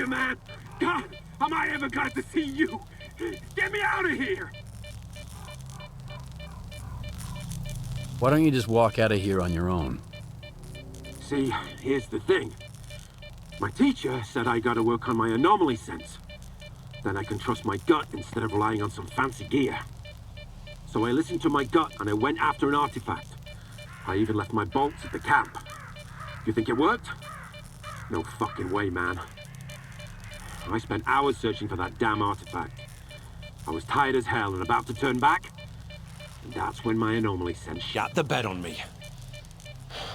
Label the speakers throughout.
Speaker 1: you, man! God, am I ever glad to see you! Get me out of here!
Speaker 2: Why don't you just walk out of here on your own?
Speaker 1: See, here's the thing. My teacher said I gotta work on my anomaly sense. Then I can trust my gut instead of relying on some fancy gear. So I listened to my gut and I went after an artifact. I even left my bolts at the camp. You think it worked? No fucking way, man. I spent hours searching for that damn artifact. I was tired as hell and about to turn back. And that's when my anomaly sense
Speaker 3: Got the bet on me.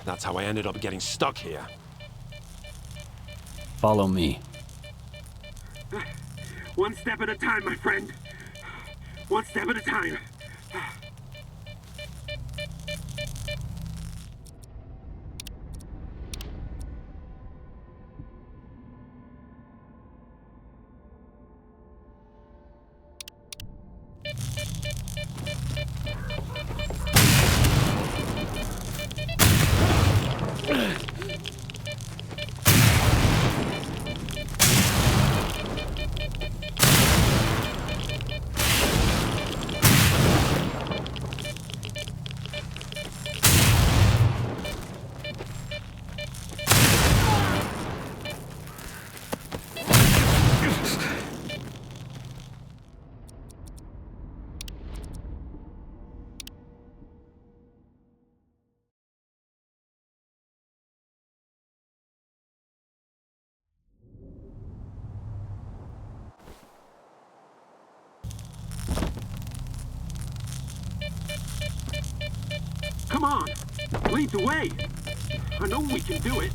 Speaker 3: That's how I ended up getting stuck here.
Speaker 2: Follow me.
Speaker 1: One step at a time, my friend. One step at a time. Come on, lead the way. I know we can do it.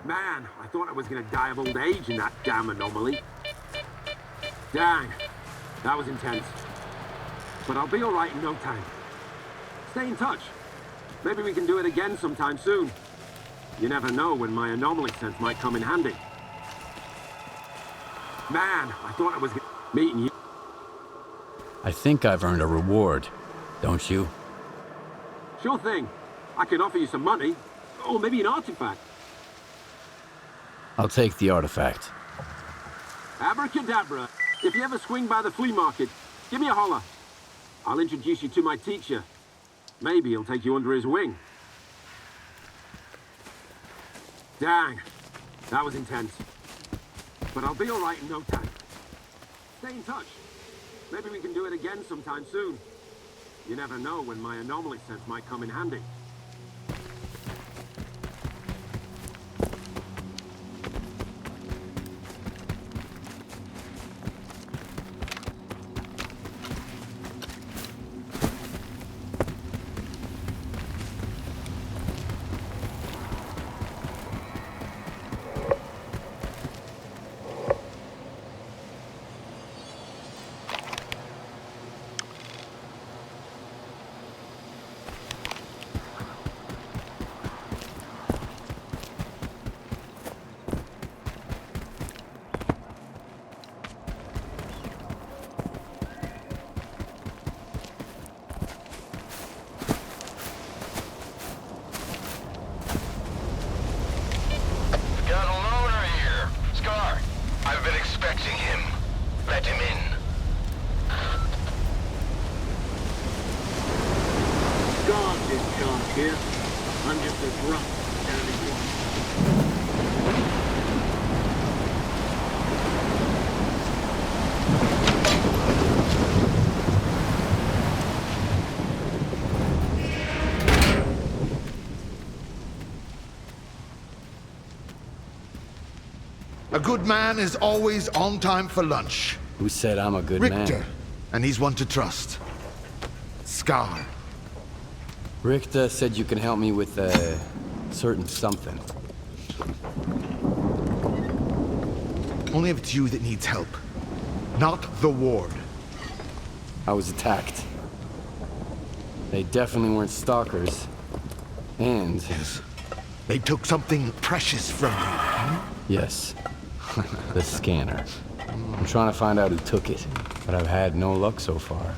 Speaker 1: Man, I thought I was gonna die of old age in that damn anomaly. Dang, that was intense. But I'll be alright in no time. Stay in touch. Maybe we can do it again sometime soon. You never know when my anomaly sense might come in handy. Man, I thought I was meeting you.
Speaker 2: I think I've earned a reward, don't you?
Speaker 1: Sure thing. I can offer you some money. Or maybe an artifact.
Speaker 2: I'll take the artifact.
Speaker 1: Abracadabra. If you ever swing by the flea market, give me a holler. I'll introduce you to my teacher. Maybe he'll take you under his wing. Dang, that was intense. But I'll be alright in no time. Stay in touch. Maybe we can do it again sometime soon. You never know when my anomaly sense might come in handy.
Speaker 4: Let him in.
Speaker 5: God's in charge here. I'm just a grunt standing one.
Speaker 6: A good man is always on time for lunch.
Speaker 2: Who said I'm a good
Speaker 6: Richter,
Speaker 2: man?
Speaker 6: and he's one to trust. S.T.A.L.K.E.R.
Speaker 2: Richter said you can help me with a certain something.
Speaker 6: Only if it's you that needs help, not the ward.
Speaker 2: I was attacked. They definitely weren't stalkers. And...
Speaker 6: Yes. They took something precious from you.
Speaker 2: yes, the scanner. I'm trying to find out who took it, but I've had no luck so far.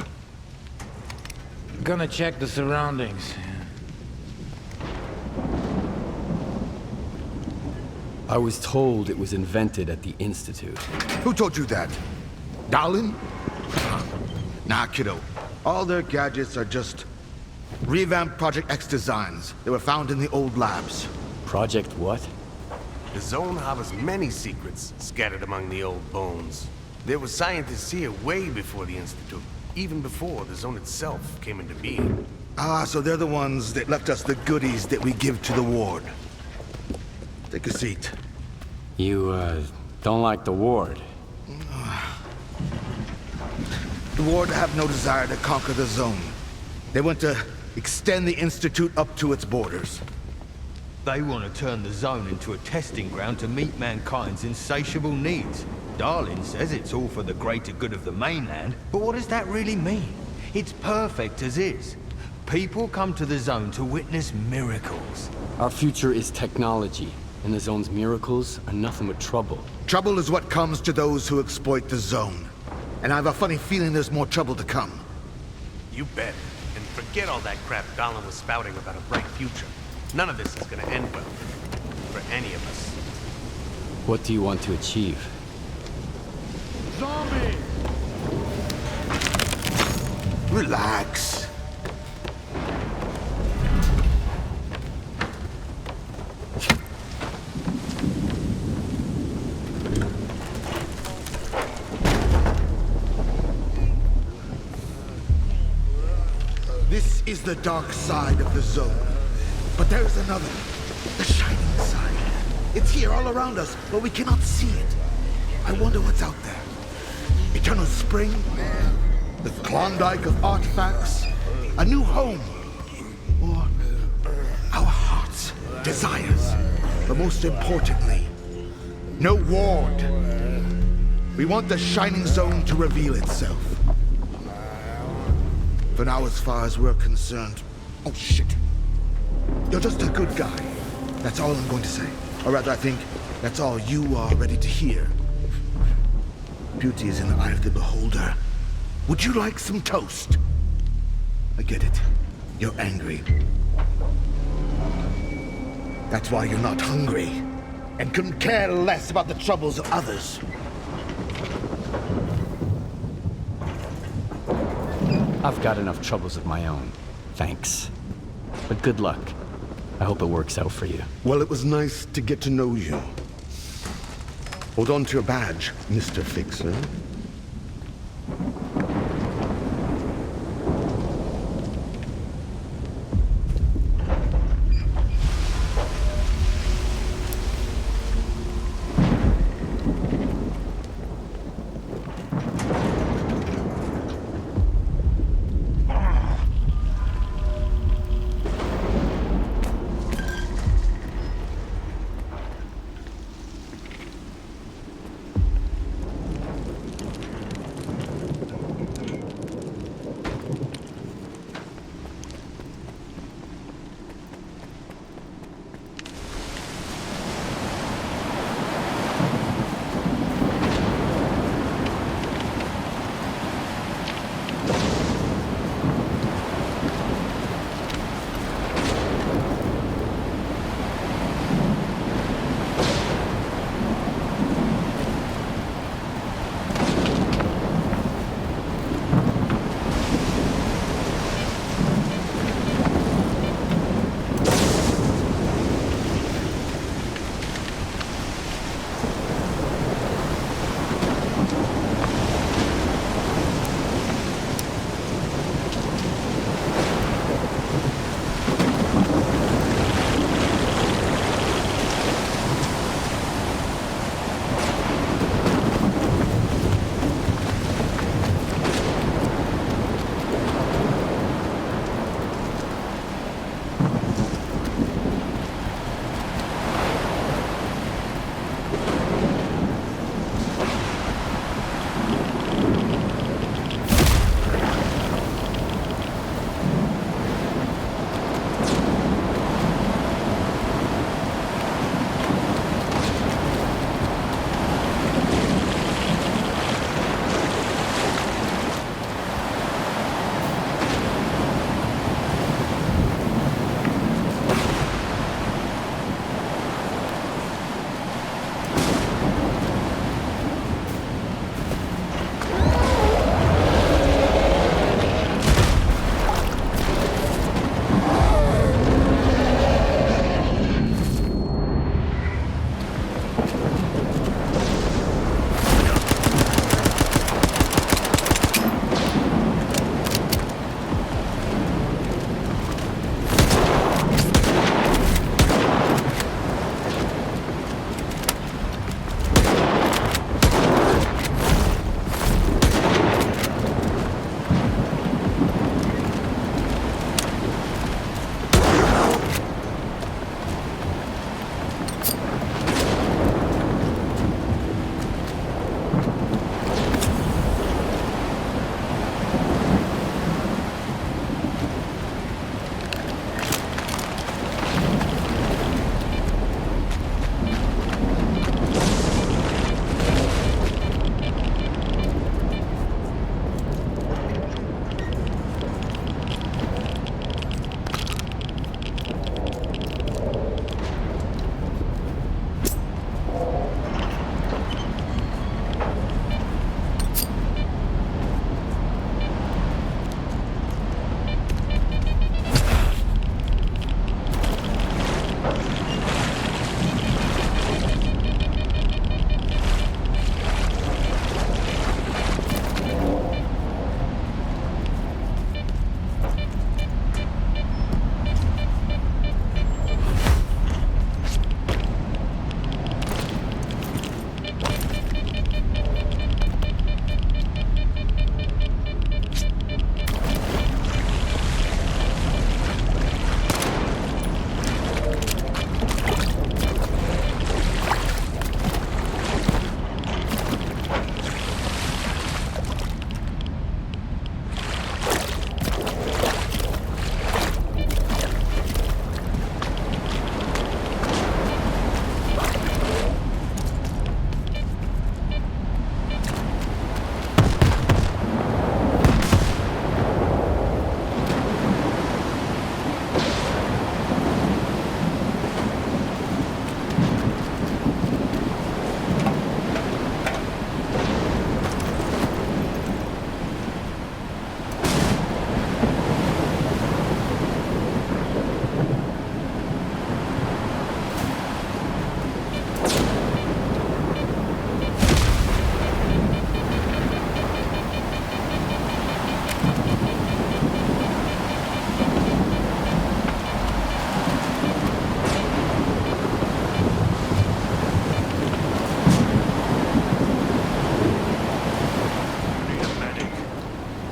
Speaker 7: Gonna check the surroundings.
Speaker 2: I was told it was invented at the Institute.
Speaker 6: Who told you that? Darlin? Nah, kiddo. All their gadgets are just revamped Project X designs that were found in the old labs.
Speaker 2: Project what?
Speaker 8: The zone harbors many secrets scattered among the old bones. There were scientists here way before the Institute, even before the zone itself came into being.
Speaker 6: Ah, so they're the ones that left us the goodies that we give to the ward. Take a seat.
Speaker 2: You, don't like the ward?
Speaker 6: The ward have no desire to conquer the zone. They want to extend the Institute up to its borders.
Speaker 9: They want to turn the zone into a testing ground to meet mankind's insatiable needs. Darlin says it's all for the greater good of the mainland, but what does that really mean? It's perfect as is. People come to the zone to witness miracles.
Speaker 2: Our future is technology, and the zone's miracles are nothing but trouble.
Speaker 6: Trouble is what comes to those who exploit the zone. And I have a funny feeling there's more trouble to come.
Speaker 8: You bet. And forget all that crap Darlin was spouting about a bright future. None of this is gonna end well. For any of us.
Speaker 2: What do you want to achieve?
Speaker 5: Zombie!
Speaker 6: Relax. This is the dark side of the zone. But there's another. The shining side. It's here all around us, but we cannot see it. I wonder what's out there. Eternal spring? The Klondike of artifacts? A new home? Or our hearts, desires? But most importantly, no ward. We want the shining zone to reveal itself. For now, as far as we're concerned... Oh, shit. You're just a good guy. That's all I'm going to say. Or rather, I think that's all you are ready to hear. Beauty is in the eye of the beholder. Would you like some toast? I get it. You're angry. That's why you're not hungry. And couldn't care less about the troubles of others.
Speaker 2: I've got enough troubles of my own. Thanks. But good luck. I hope it works out for you.
Speaker 10: Well, it was nice to get to know you. Hold on to your badge, Mr. Fixer.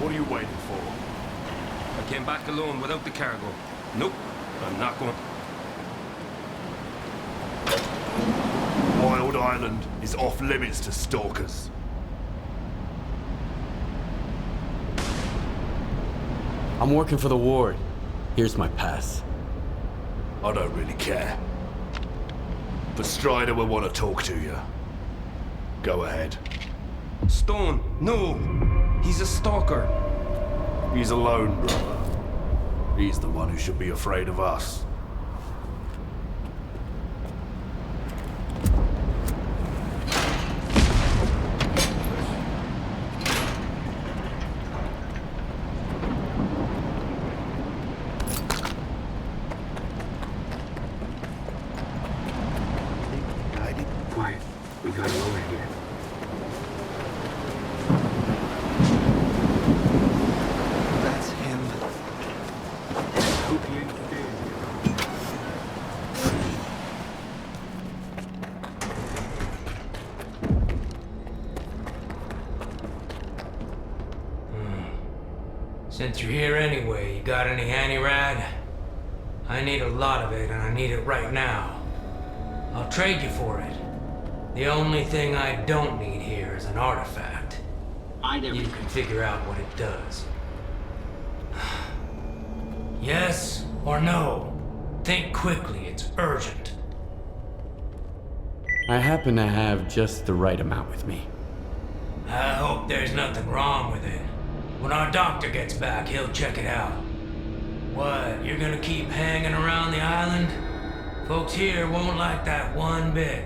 Speaker 3: What are you waiting for? I came back alone without the cargo. Nope, I'm not going.
Speaker 7: Wild Island is off limits to stalkers.
Speaker 2: I'm working for the ward. Here's my pass.
Speaker 7: I don't really care. But Strider will want to talk to you. Go ahead.
Speaker 3: Stone, no! He's a stalker.
Speaker 7: He's alone, brother. He's the one who should be afraid of us.
Speaker 1: Quiet. We got him over here.
Speaker 5: That's him.
Speaker 1: Hope he ain't dead.
Speaker 11: Since you're here anyway, you got any anti-rad? I need a lot of it, and I need it right now. I'll trade you for it. The only thing I don't need here is an artifact. You can figure out what it does. Yes or no? Think quickly, it's urgent.
Speaker 2: I happen to have just the right amount with me.
Speaker 11: I hope there's nothing wrong with it. When our doctor gets back, he'll check it out. What, you're gonna keep hanging around the island? Folks here won't like that one bit.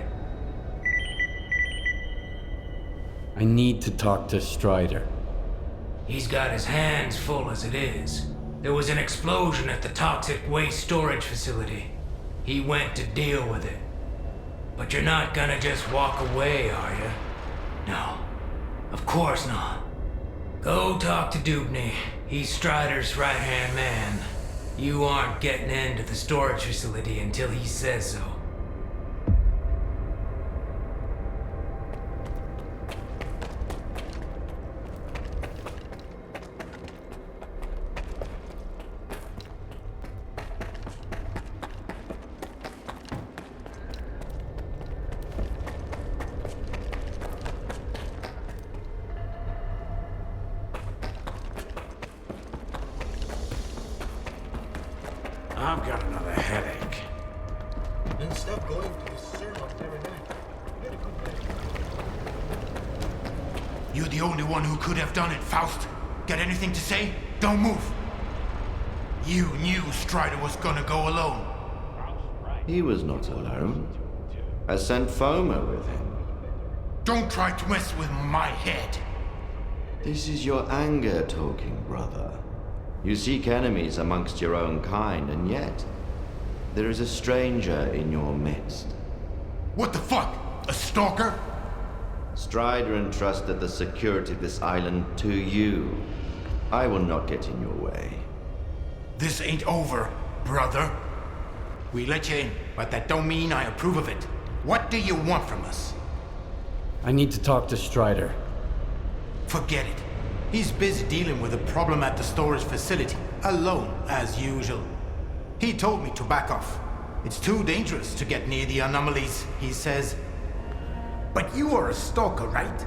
Speaker 2: I need to talk to Strider.
Speaker 11: He's got his hands full as it is. There was an explosion at the toxic waste storage facility. He went to deal with it. But you're not gonna just walk away, are you? No, of course not. Go talk to Dubney. He's Strider's right-hand man. You aren't getting into the storage facility until he says so.
Speaker 7: I've got another headache.
Speaker 6: Then stop going to the sermon every night. You get a good day.
Speaker 9: You're the only one who could have done it, Faust. Got anything to say? Don't move. You knew Strider was gonna go alone.
Speaker 12: He was not alone. I sent Foma with him.
Speaker 9: Don't try to mess with my head.
Speaker 12: This is your anger talking, brother. You seek enemies amongst your own kind, and yet there is a stranger in your midst.
Speaker 9: What the fuck? A stalker?
Speaker 12: Strider entrusted the security of this island to you. I will not get in your way.
Speaker 9: This ain't over, brother. We let you in, but that don't mean I approve of it. What do you want from us?
Speaker 2: I need to talk to Strider.
Speaker 9: Forget it. He's busy dealing with a problem at the storage facility, alone, as usual. He told me to back off. It's too dangerous to get near the anomalies, he says. But you are a stalker, right?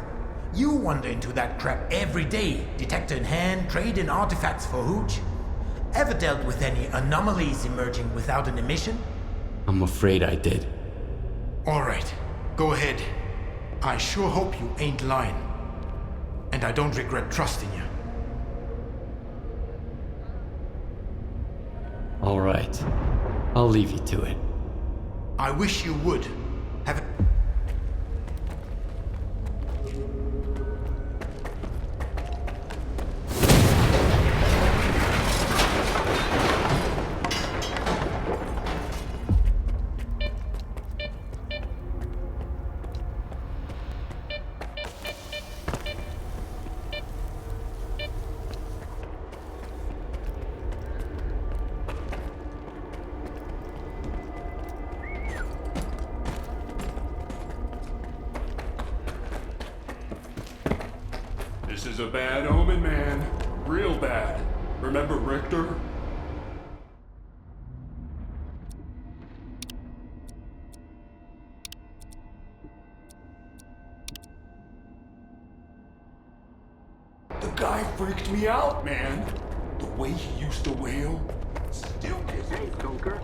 Speaker 9: You wander into that crap every day, detector in hand, trading artifacts for hooch. Ever dealt with any anomalies emerging without an emission?
Speaker 2: I'm afraid I did.
Speaker 9: Alright, go ahead. I sure hope you ain't lying. And I don't regret trusting you.
Speaker 2: All right. I'll leave you to it.
Speaker 9: I wish you would. Have it.
Speaker 3: This is a bad omen, man.
Speaker 7: bad. Remember Richter? The guy freaked me out, man. The way he used to wail. Still gets
Speaker 5: Hey, Stalker.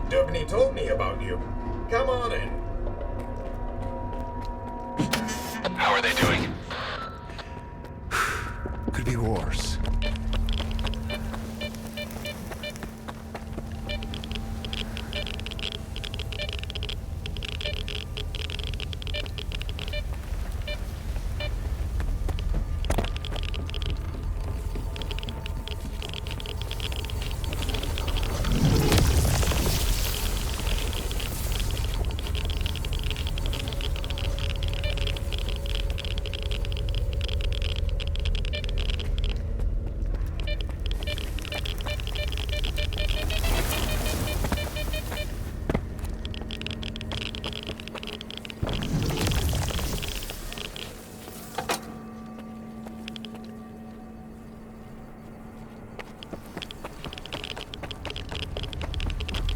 Speaker 13: Dubney told me about you. Come on in.
Speaker 4: How are they doing?
Speaker 10: Could be worse.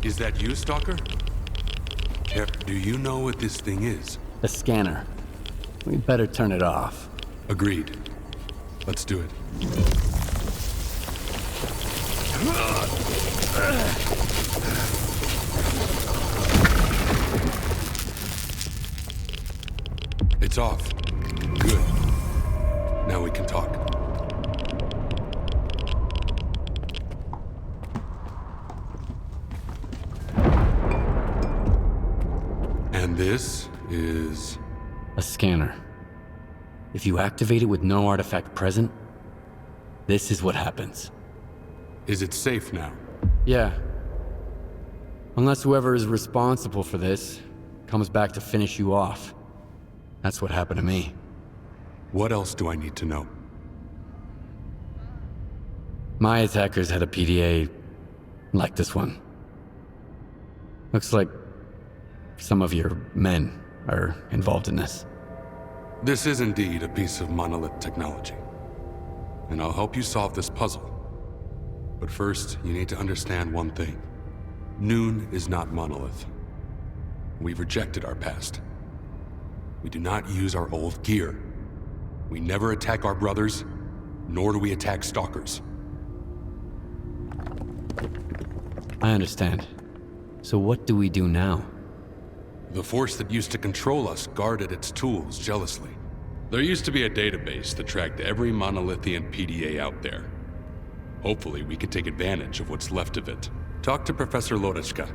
Speaker 14: Is that you, Stalker? Do you know what this thing is?
Speaker 2: A scanner. We better turn it off.
Speaker 14: Agreed. Let's do it. It's off. Good. Now we can talk. And this is...
Speaker 2: a scanner. If you activate it with no artifact present, this is what happens.
Speaker 14: Is it safe now?
Speaker 2: Yeah. Unless whoever is responsible for this comes back to finish you off. That's what happened to me.
Speaker 14: What else do I need to know?
Speaker 2: My attackers had a PDA like this one. Looks like some of your men are involved in this.
Speaker 14: This is indeed a piece of monolith technology. And I'll help you solve this puzzle. But first, you need to understand one thing. Noon is not monolith. We've rejected our past. We do not use our old gear. We never attack our brothers, nor do we attack stalkers.
Speaker 2: I understand. So what do we do now?
Speaker 14: The force that used to control us guarded its tools jealously. There used to be a database that tracked every monolithian PDA out there. Hopefully we can take advantage of what's left of it. Talk to Professor Lodechka.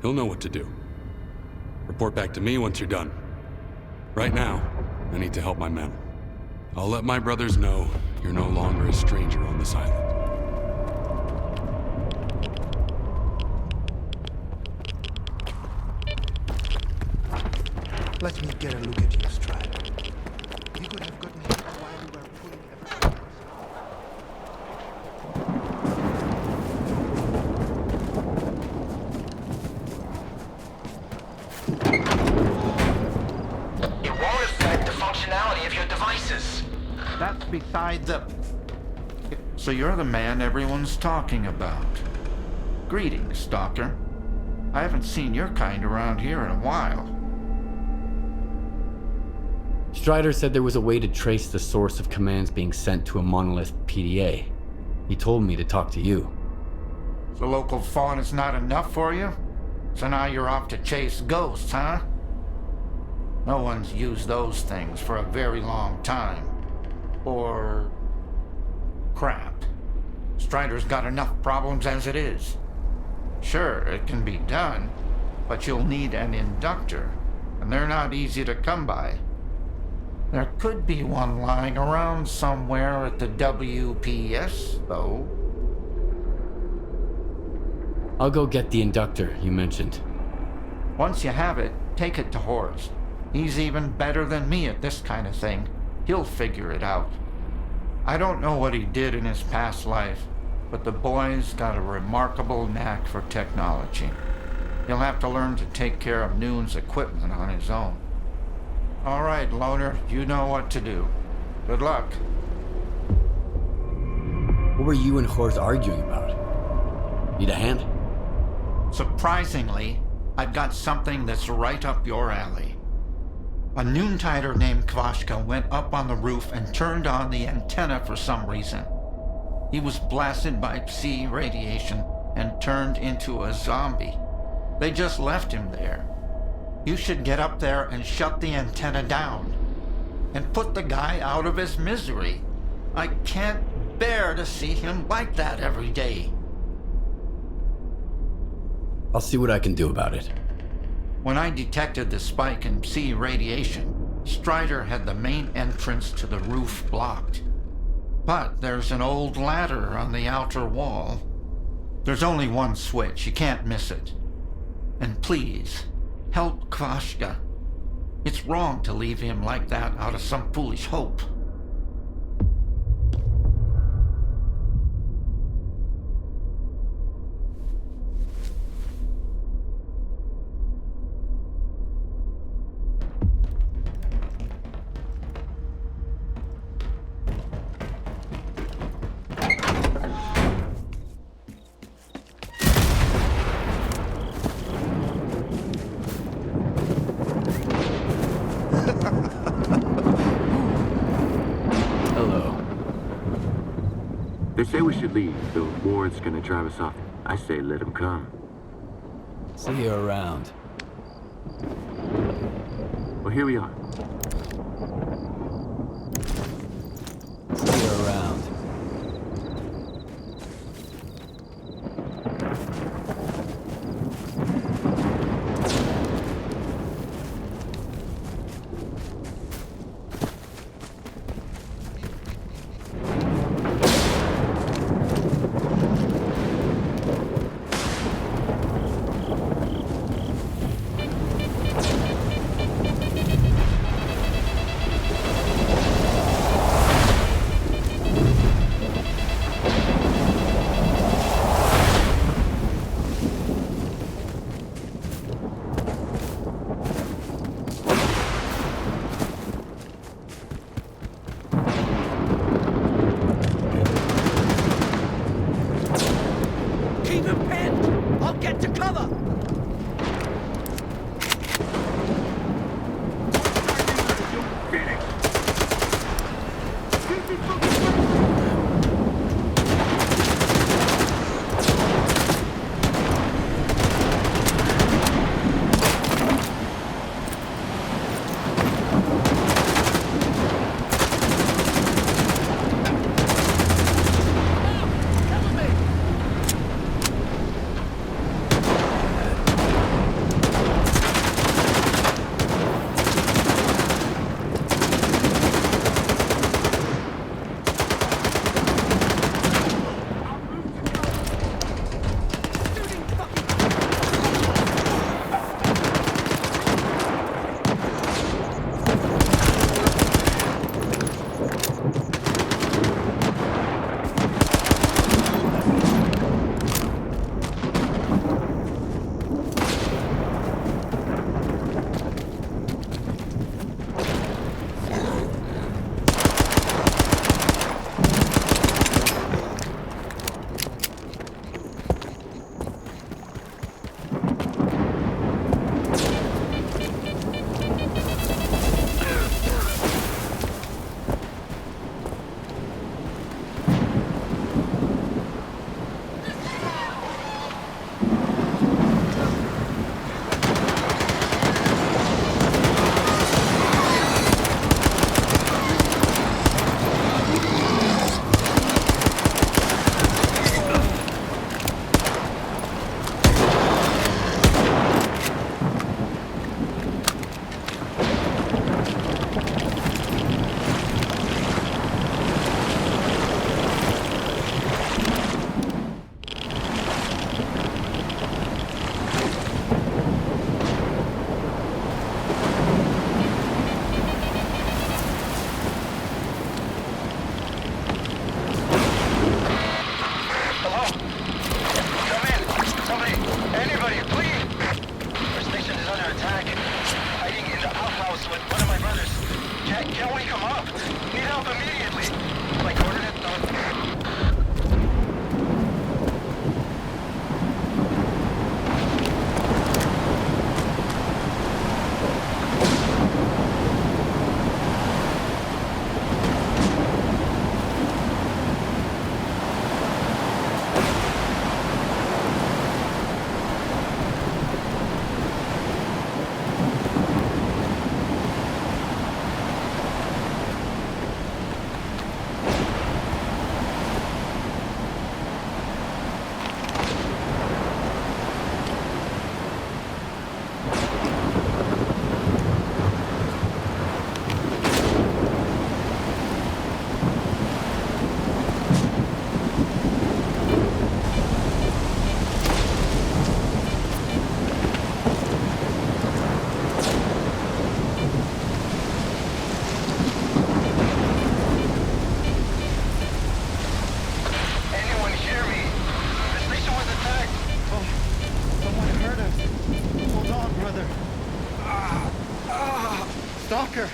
Speaker 14: He'll know what to do. Report back to me once you're done. Right now, I need to help my men. I'll let my brothers know you're no longer a stranger on this island.
Speaker 6: Let me get a look at you, Strider. You could have gotten hit while you were pulling everything.
Speaker 15: that's beside the... So you're the man everyone's talking about. Greetings, Stalker. I haven't seen your kind around here in a while.
Speaker 2: Strider said there was a way to trace the source of commands being sent to a monolith PDA. He told me to talk to you.
Speaker 15: The local fauna's not enough for you? So now you're off to chase ghosts, huh? No one's used those things for a very long time. Or... crap. Strider's got enough problems as it is. Sure, it can be done, but you'll need an inductor, and they're not easy to come by. There could be one lying around somewhere at the WPS, though.
Speaker 2: I'll go get the inductor you mentioned.
Speaker 15: Once you have it, take it to Horst. He's even better than me at this kind of thing. He'll figure it out. I don't know what he did in his past life, but the boy's got a remarkable knack for technology. He'll have to learn to take care of Noon's equipment on his own. All right, Loner, you know what to do. Good luck.
Speaker 2: What were you and Horst arguing about? Need a hand?
Speaker 15: Surprisingly, I've got something that's right up your alley. A Noontider named Kvashka went up on the roof and turned on the antenna for some reason. He was blasted by Psi radiation and turned into a zombie. They just left him there. You should get up there and shut the antenna down. And put the guy out of his misery. I can't bear to see him like that every day.
Speaker 2: I'll see what I can do about it.
Speaker 15: When I detected the spike in Psi radiation, Strider had the main entrance to the roof blocked. But there's an old ladder on the outer wall. There's only one switch, you can't miss it. And please, help Kvashka. It's wrong to leave him like that out of some foolish hope.
Speaker 16: They say we should leave, though Ward's gonna drive us off. I say let him come.
Speaker 2: See you around.
Speaker 16: Well, here we are.
Speaker 2: See you around.
Speaker 17: Stalker!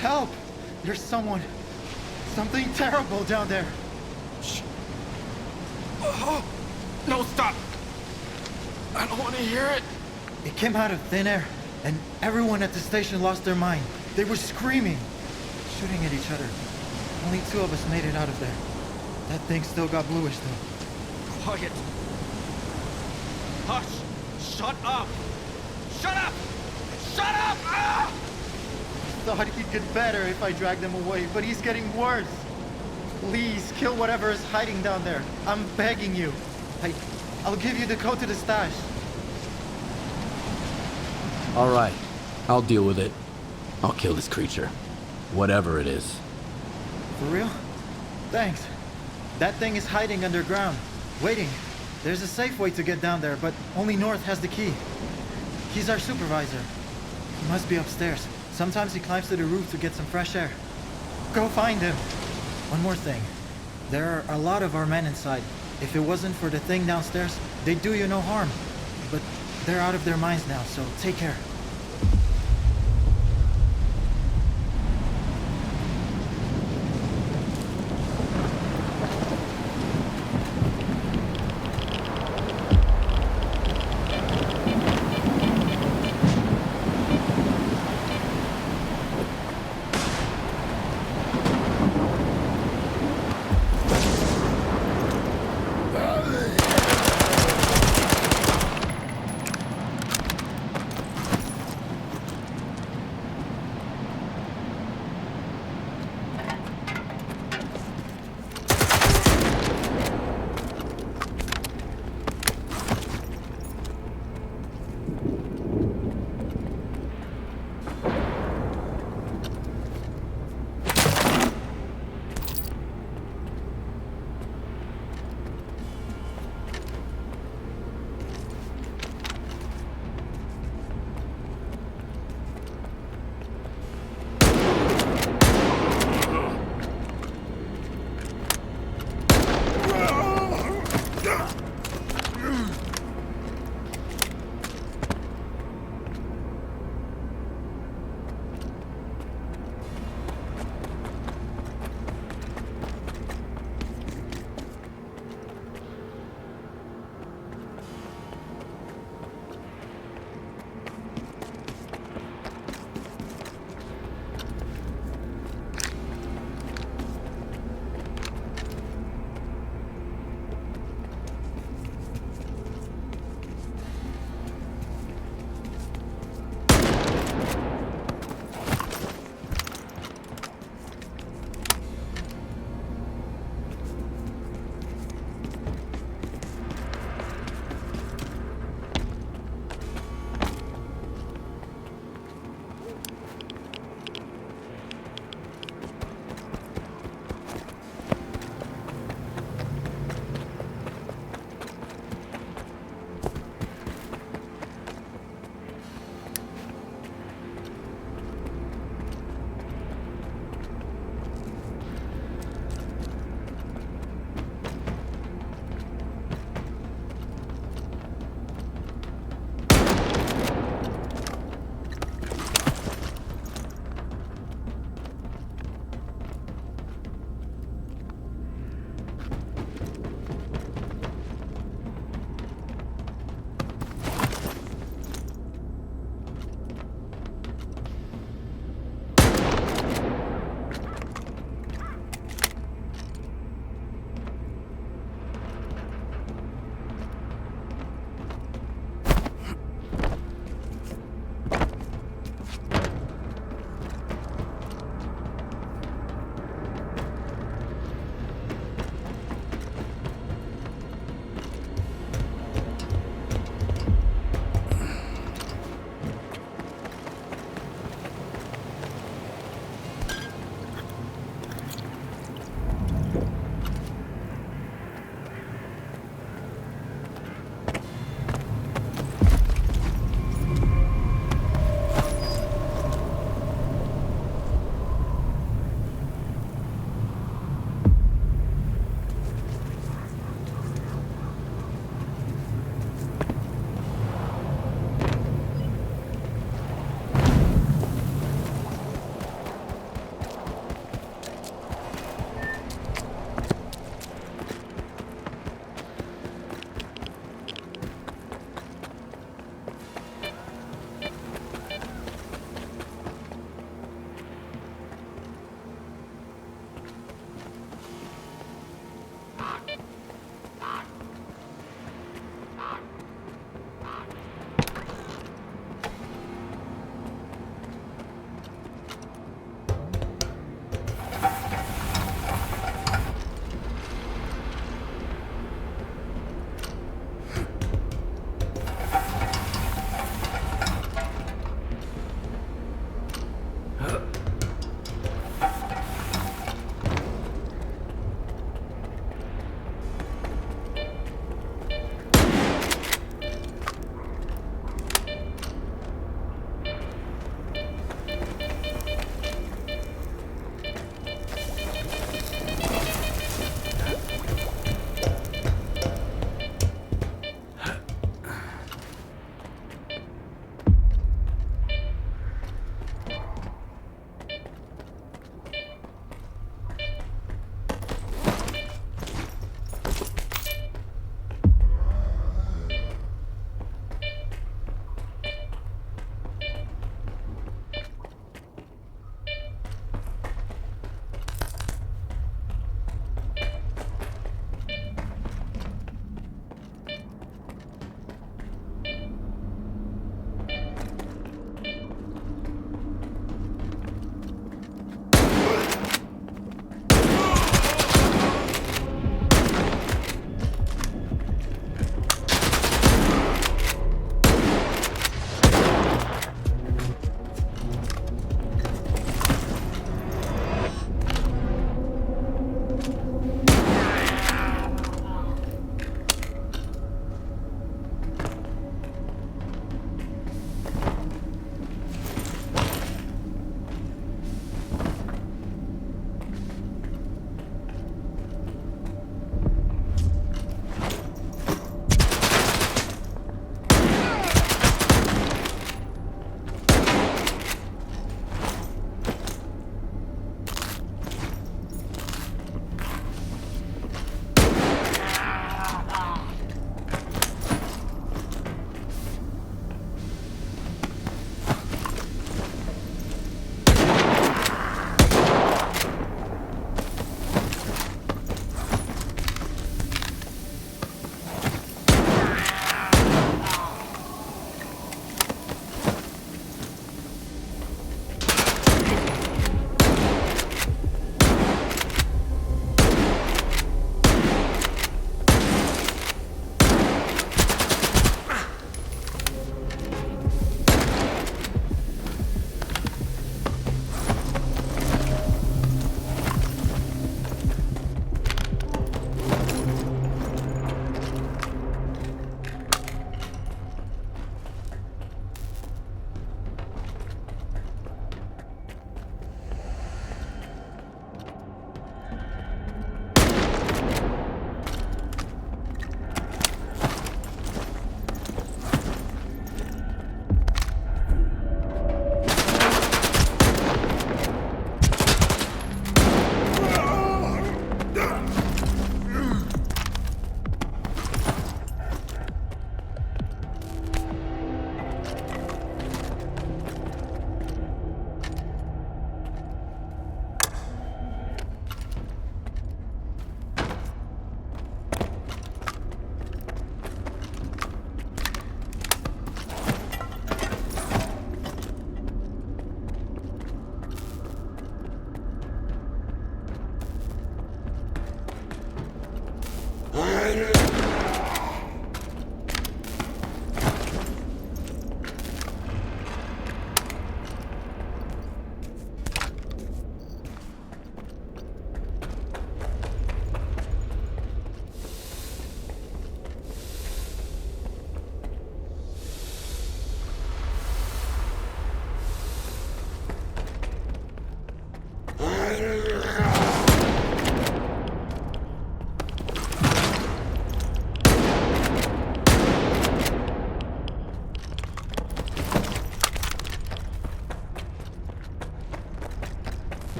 Speaker 17: Help! There's someone... something terrible down there.
Speaker 1: Shh. Oh, no, stop! I don't want to hear it.
Speaker 17: It came out of thin air, and everyone at the station lost their mind. They were screaming, shooting at each other. Only 2 of us made it out of there. That thing still got bluish, though.
Speaker 18: Quiet. Hush! Shut up! Shut up! Shut up! Ah!
Speaker 17: I thought he'd get better if I dragged him away, but he's getting worse. Please, kill whatever is hiding down there. I'm begging you. I'll give you the code to the stash.
Speaker 2: All right, I'll deal with it. I'll kill this creature, whatever it is.
Speaker 17: For real? Thanks. That thing is hiding underground, waiting. There's a safe way to get down there, but only North has the key. He's our supervisor. He must be upstairs. Sometimes he climbs to the roof to get some fresh air. Go find him. One more thing. There are a lot of our men inside. If it wasn't for the thing downstairs, they'd do you no harm. But they're out of their minds now, so take care.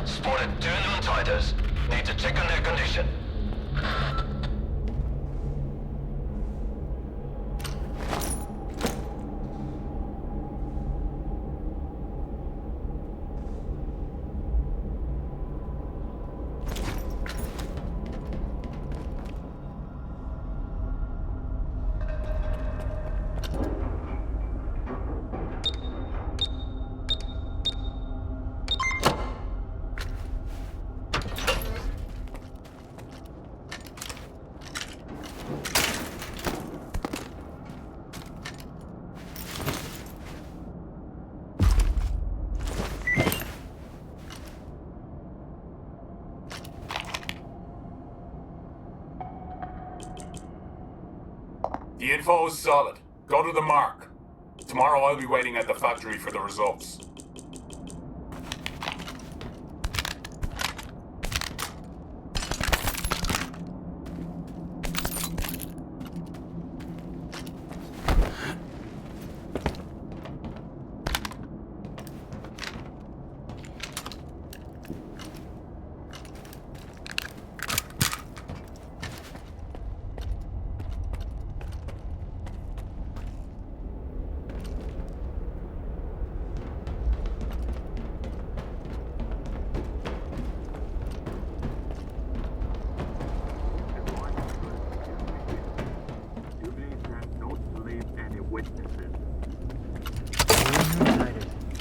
Speaker 4: Spotted 2 Noontiders. Need to check on their condition.
Speaker 19: The info is solid. Go to the mark. Tomorrow I'll be waiting at the factory for the results.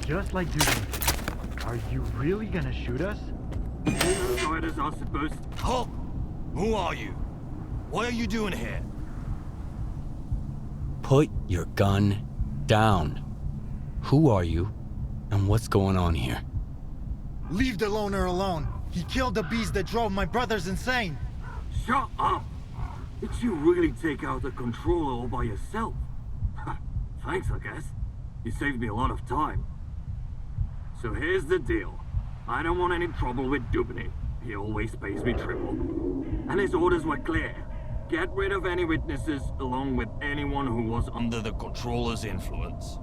Speaker 17: Just like Duty. Are you really gonna shoot us?
Speaker 1: Outsiders are supposed to...
Speaker 18: Halt! Who are you? What are you doing here?
Speaker 2: Put your gun down. Who are you, and what's going on here?
Speaker 17: Leave the loner alone. He killed the beast that drove my brothers insane.
Speaker 1: Shut up! Did you really take out the controller all by yourself? Thanks, I guess. You saved me a lot of time. So here's the deal. I don't want any trouble with Dubny. He always pays me triple. And his orders were clear. Get rid of any witnesses, along with anyone who was
Speaker 18: under the controller's influence.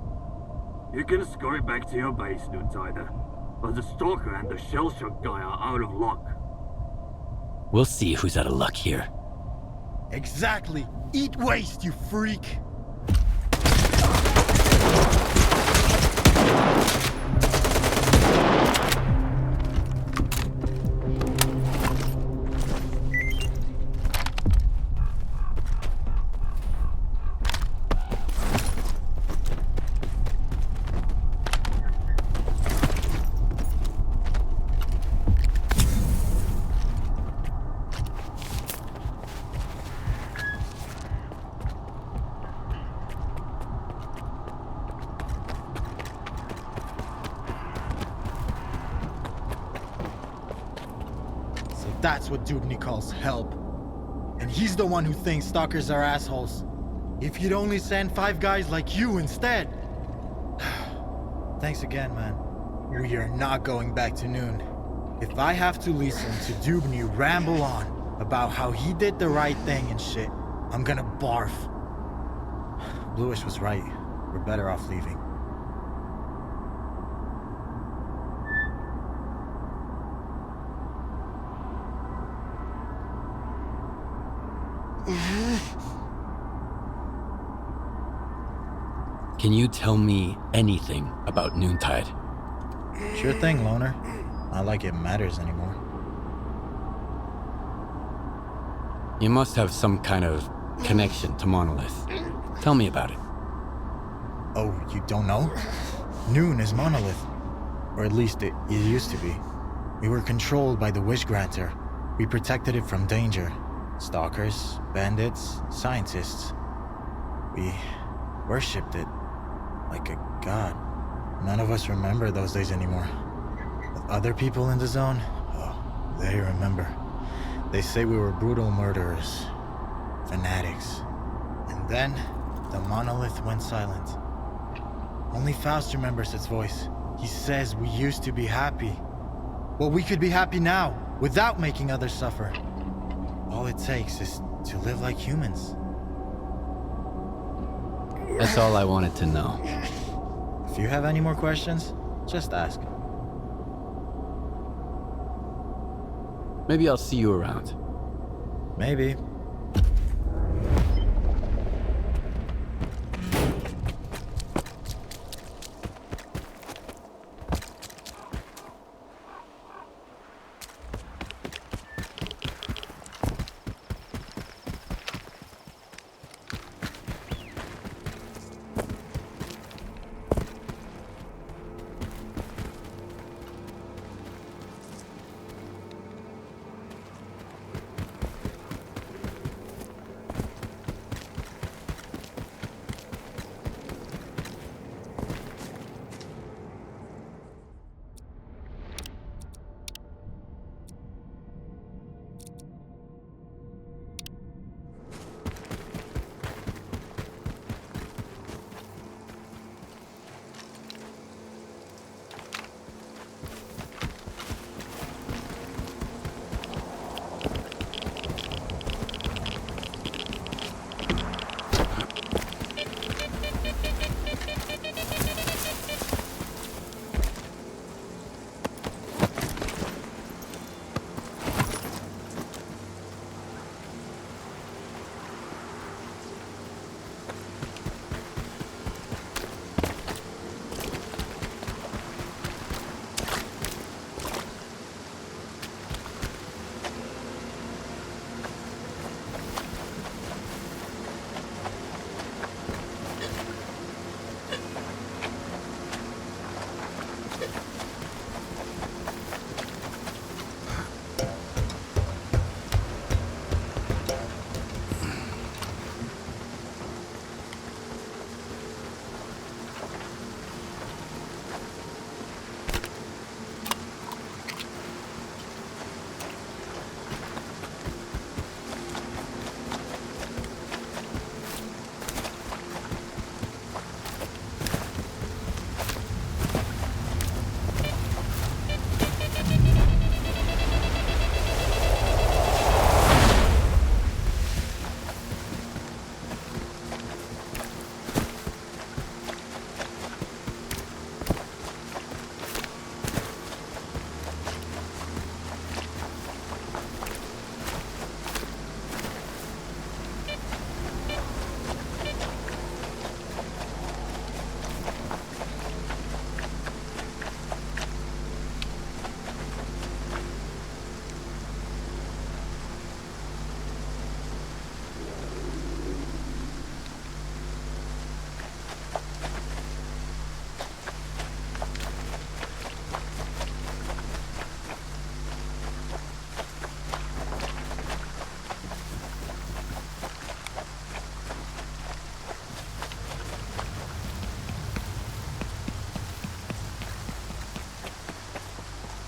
Speaker 1: You can scurry back to your base, Noontider. But the Stalker and the shell-shock guy are out of luck.
Speaker 2: We'll see who's out of luck here.
Speaker 17: Exactly. Eat waste, you freak. That's what Dubny calls help. And he's the one who thinks stalkers are assholes. If you'd only send 5 guys like you instead. Thanks again, man. We are not going back to Noon. If I have to listen to Dubny ramble on about how he did the right thing and shit, I'm gonna barf. Bluish was right. We're better off leaving.
Speaker 2: Can you tell me anything about Noontide?
Speaker 17: Sure thing, Loner. Not like it matters anymore.
Speaker 2: You must have some kind of connection to Monolith. Tell me about it.
Speaker 17: Oh, you don't know? Noon is Monolith. Or at least it used to be. We were controlled by the Wish Granter. We protected it from danger. Stalkers, bandits, scientists. We worshipped it like a god. None of us remember those days anymore. But other people in the zone, oh, they remember. They say we were brutal murderers, fanatics. And then, the monolith went silent. Only Faust remembers its voice. He says we used to be happy. Well, we could be happy now, without making others suffer. All it takes is to live like humans.
Speaker 2: That's all I wanted to know.
Speaker 17: If you have any more questions, just ask.
Speaker 2: Maybe I'll see you around.
Speaker 17: Maybe.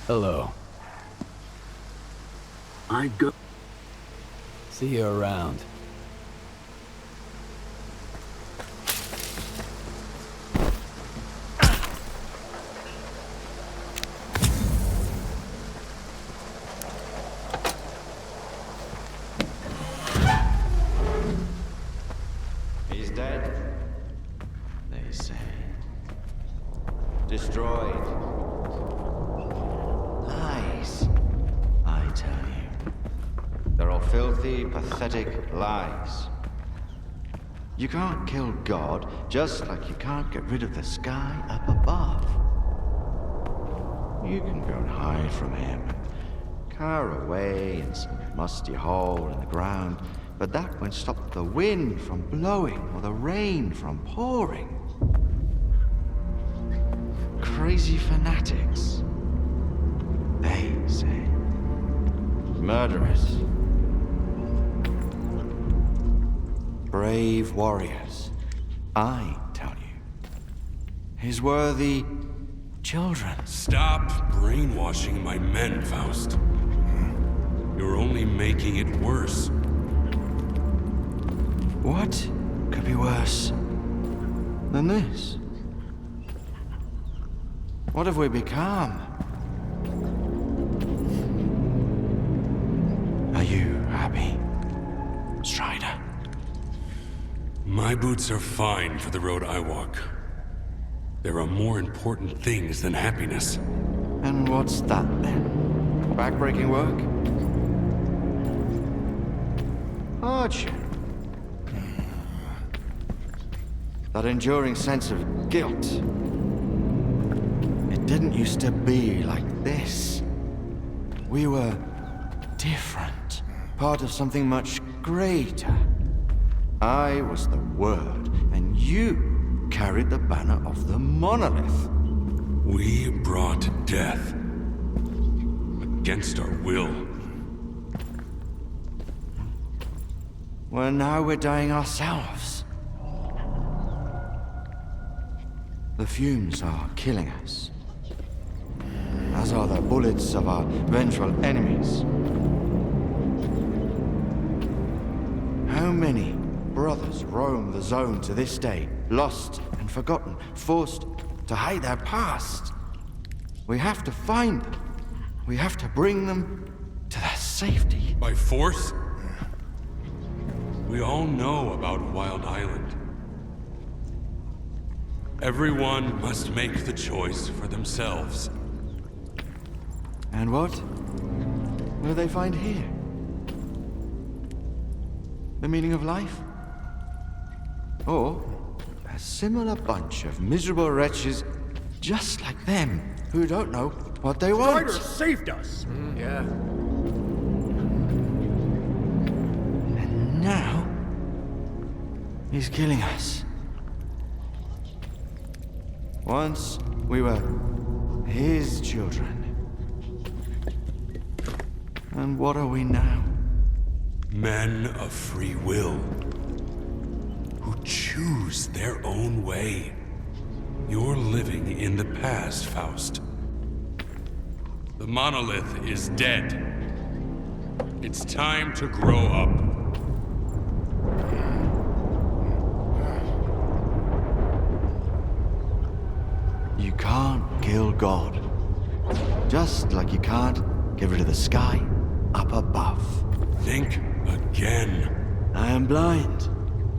Speaker 2: Hello.
Speaker 1: I go.
Speaker 2: See you around.
Speaker 12: He's dead, they say. Destroyed. Lies, I tell you. They're all filthy, pathetic lies. You can't kill God, just like you can't get rid of the sky up above. You can go and hide from him, cower away in some musty hole in the ground, but that won't stop the wind from blowing or the rain from pouring. Crazy fanatics, they say. Murderers. Brave warriors, I tell you. His worthy children.
Speaker 14: Stop brainwashing my men, Faust. You're only making it worse.
Speaker 12: What could be worse than this? What have we become? Are you happy, Strider?
Speaker 14: My boots are fine for the road I walk. There are more important things than happiness.
Speaker 12: And what's that then? Backbreaking work? hardship. That enduring sense of guilt. It didn't used to be like this. We were different, part of something much greater. I was the Word, and you carried the banner of the monolith.
Speaker 14: We brought death. Against our will.
Speaker 12: Well, now we're dying ourselves. The fumes are killing us, as are the bullets of our vengeful enemies. How many brothers roam the zone to this day, lost and forgotten, forced to hide their past? We have to find them. We have to bring them to their safety.
Speaker 14: By force? We all know about Wild Island. Everyone must make the choice for themselves.
Speaker 12: And what will they find here? The meaning of life? Or a similar bunch of miserable wretches just like them who don't know what they want?
Speaker 13: Strider saved us!
Speaker 3: Yeah.
Speaker 12: And now he's killing us. Once we were his children. And what are we now?
Speaker 14: Men of free will. Who choose their own way. You're living in the past, Faust. The monolith is dead. It's time to grow up.
Speaker 12: You can't kill God. Just like you can't get rid of the sky up above.
Speaker 14: Think again.
Speaker 12: I am blind,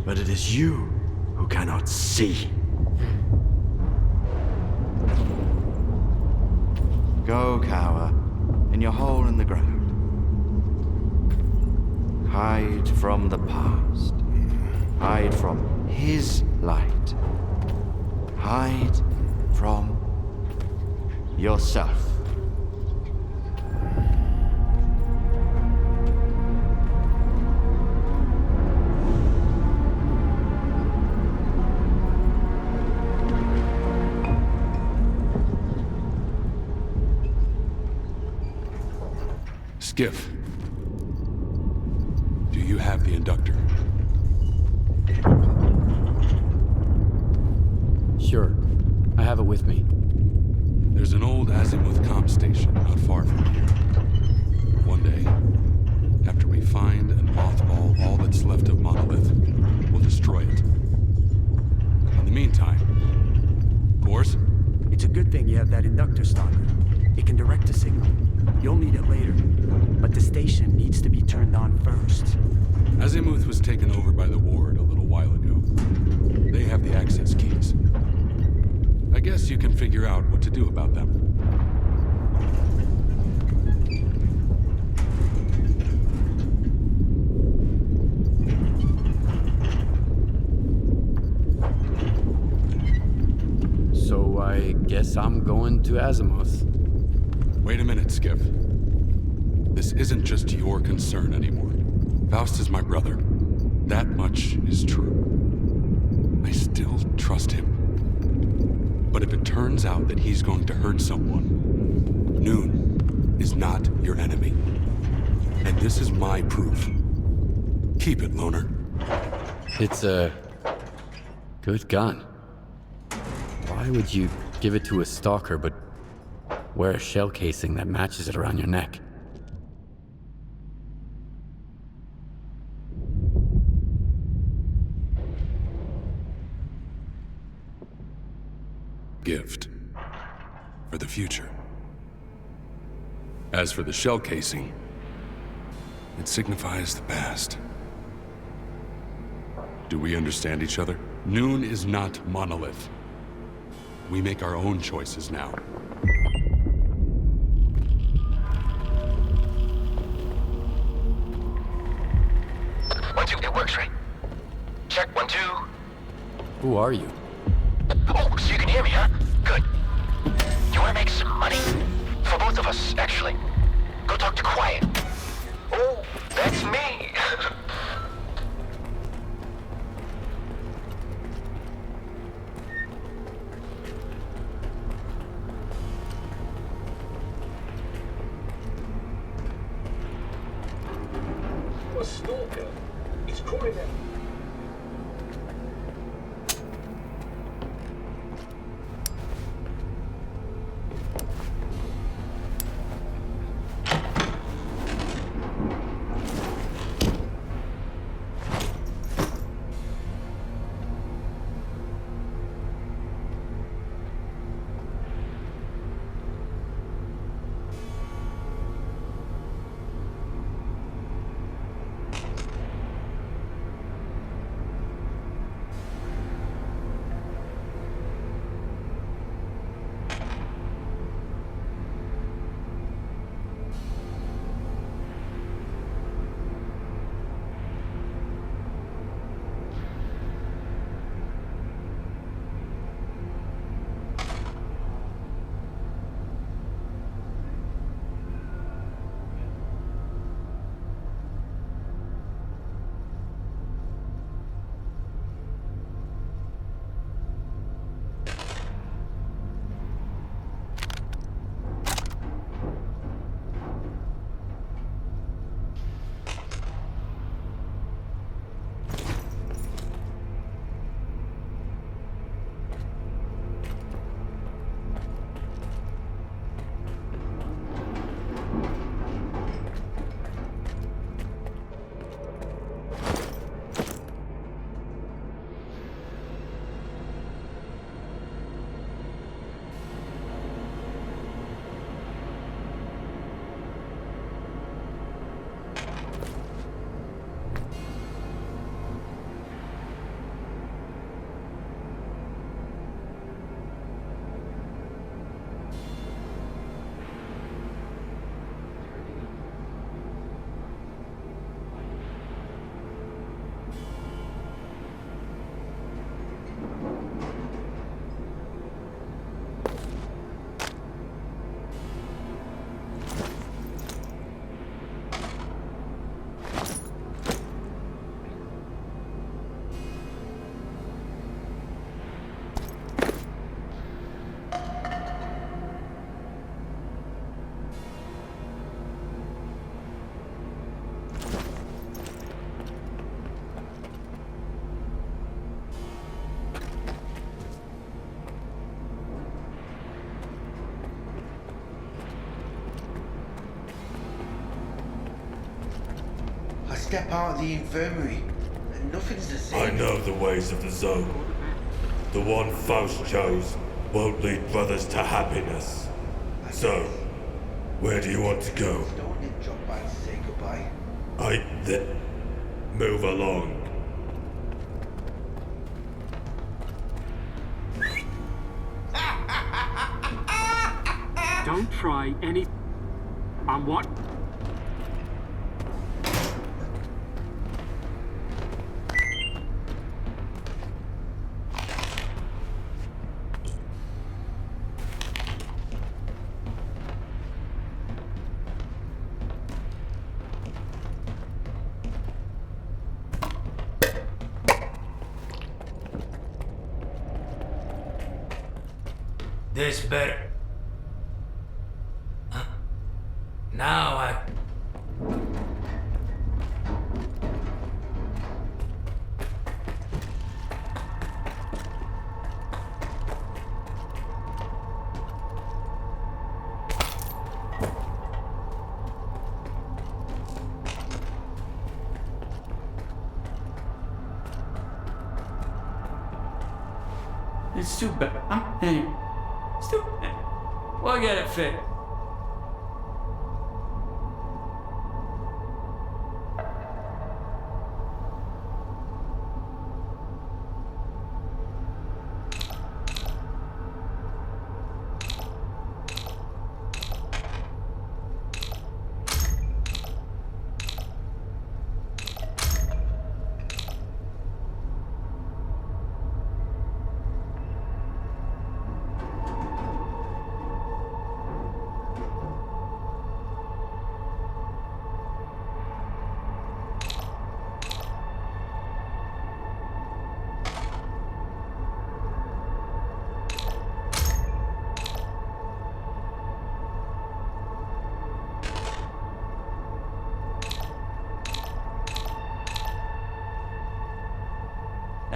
Speaker 12: but it is you who cannot see. Go cower in your hole in the ground. Hide from the past. Hide from his light. Hide from yourself.
Speaker 14: Skiff. Do you have the inductor?
Speaker 2: Sure. I have it with me.
Speaker 14: There's an old azimuth comm station not far from here. One day, after we find and mothball all that's left of Monolith, we'll destroy it. In the meantime, Course?
Speaker 20: It's a good thing you have that inductor, Stalker. It can direct a signal. You'll need it later. But the station needs to be turned on first.
Speaker 14: Azimuth was taken over by the Ward a little while ago. They have the access keys. I guess you can figure out what to do about them.
Speaker 2: So I guess I'm going to Azimuth.
Speaker 14: Wait a minute, Skiff. This isn't just your concern anymore. Faust is my brother. That much is true. I still trust him. But if it turns out that he's going to hurt someone, Noon is not your enemy. And this is my proof. Keep it, Loner.
Speaker 2: It's a good gun. Why would you give it to a stalker but wear a shell casing that matches it around your neck?
Speaker 14: Gift. For the future. As for the shell casing, it signifies the past. Do we understand each other? Noon is not Monolith. We make our own choices now.
Speaker 2: Who are you?
Speaker 4: Oh, so you can hear me, huh? Good. You want to make some money? For both of us, actually. Go talk to Quiet. Oh, that's me.
Speaker 13: A stalker? He's crawling out.
Speaker 6: Step out of the infirmary, and nothing's the same.
Speaker 7: I know the ways of the zone. The one Faust chose won't lead brothers to happiness. So, where do you want to go?
Speaker 6: Don't want to drop by to say goodbye.
Speaker 7: Move along.
Speaker 1: Don't try any... On what?
Speaker 11: This better... Now I...
Speaker 20: It's too bad. Hey, it's too bad. We'll get it fixed.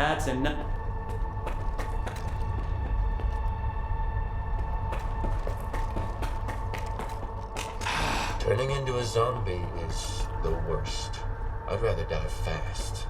Speaker 21: That's enough.
Speaker 22: Turning into a zombie is the worst. I'd rather die fast.